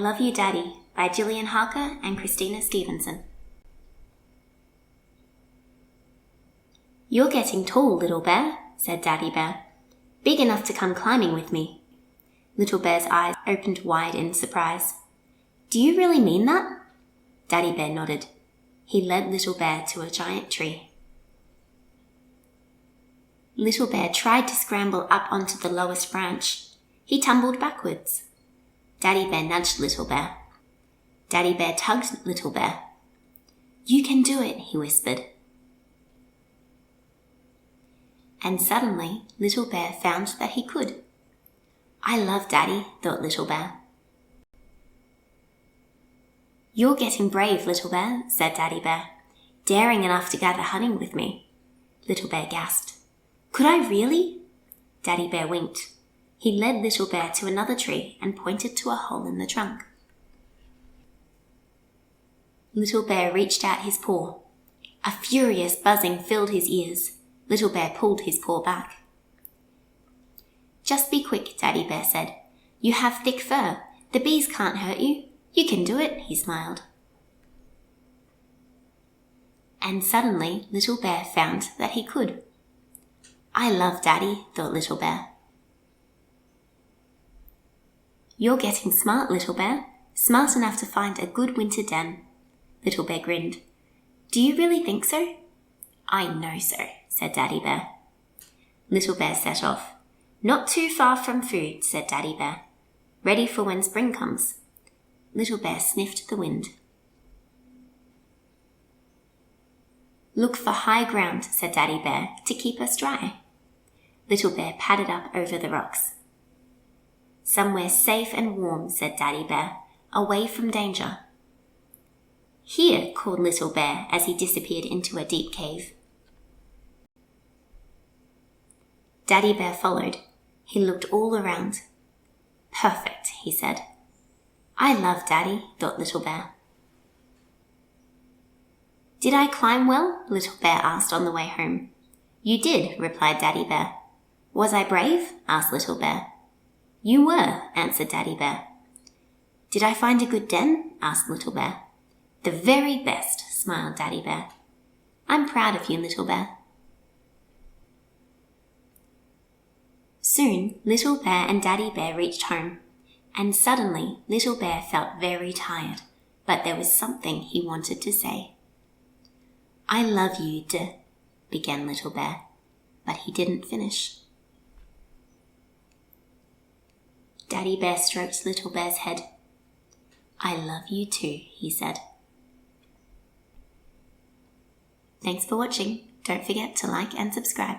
Love You Daddy by Jillian Harker and Christina Stevenson. You're getting tall, Little Bear, said Daddy Bear. Big enough to come climbing with me. Little Bear's eyes opened wide in surprise. Do you really mean that? Daddy Bear nodded. He led Little Bear to a giant tree. Little Bear tried to scramble up onto the lowest branch. He tumbled backwards. Daddy Bear nudged Little Bear. Daddy Bear tugged Little Bear. You can do it, he whispered. And suddenly, Little Bear found that he could. I love Daddy, thought Little Bear. You're getting brave, Little Bear, said Daddy Bear. Daring enough to gather honey with me. Little Bear gasped. Could I really? Daddy Bear winked. He led Little Bear to another tree and pointed to a hole in the trunk. Little Bear reached out his paw. A furious buzzing filled his ears. Little Bear pulled his paw back. Just be quick, Daddy Bear said. You have thick fur. The bees can't hurt you. You can do it, he smiled. And suddenly, Little Bear found that he could. I love Daddy, thought Little Bear. You're getting smart, Little Bear. Smart enough to find a good winter den. Little Bear grinned. Do you really think so? I know so, said Daddy Bear. Little Bear set off. Not too far from food, said Daddy Bear. Ready for when spring comes. Little Bear sniffed the wind. Look for high ground, said Daddy Bear, to keep us dry. Little Bear padded up over the rocks. Somewhere safe and warm, said Daddy Bear, away from danger. Here, called Little Bear as he disappeared into a deep cave. Daddy Bear followed. He looked all around. Perfect, he said. I love Daddy, thought Little Bear. Did I climb well? Little Bear asked on the way home. You did, replied Daddy Bear. Was I brave? Asked Little Bear. You were, answered Daddy Bear. Did I find a good den? Asked Little Bear. The very best, smiled Daddy Bear. I'm proud of you, Little Bear. Soon, Little Bear and Daddy Bear reached home, and suddenly Little Bear felt very tired, but there was something he wanted to say. I love you, began Little Bear, but he didn't finish. Daddy Bear stroked Little Bear's head. I love you too, he said. Thanks for watching. Don't forget to like and subscribe.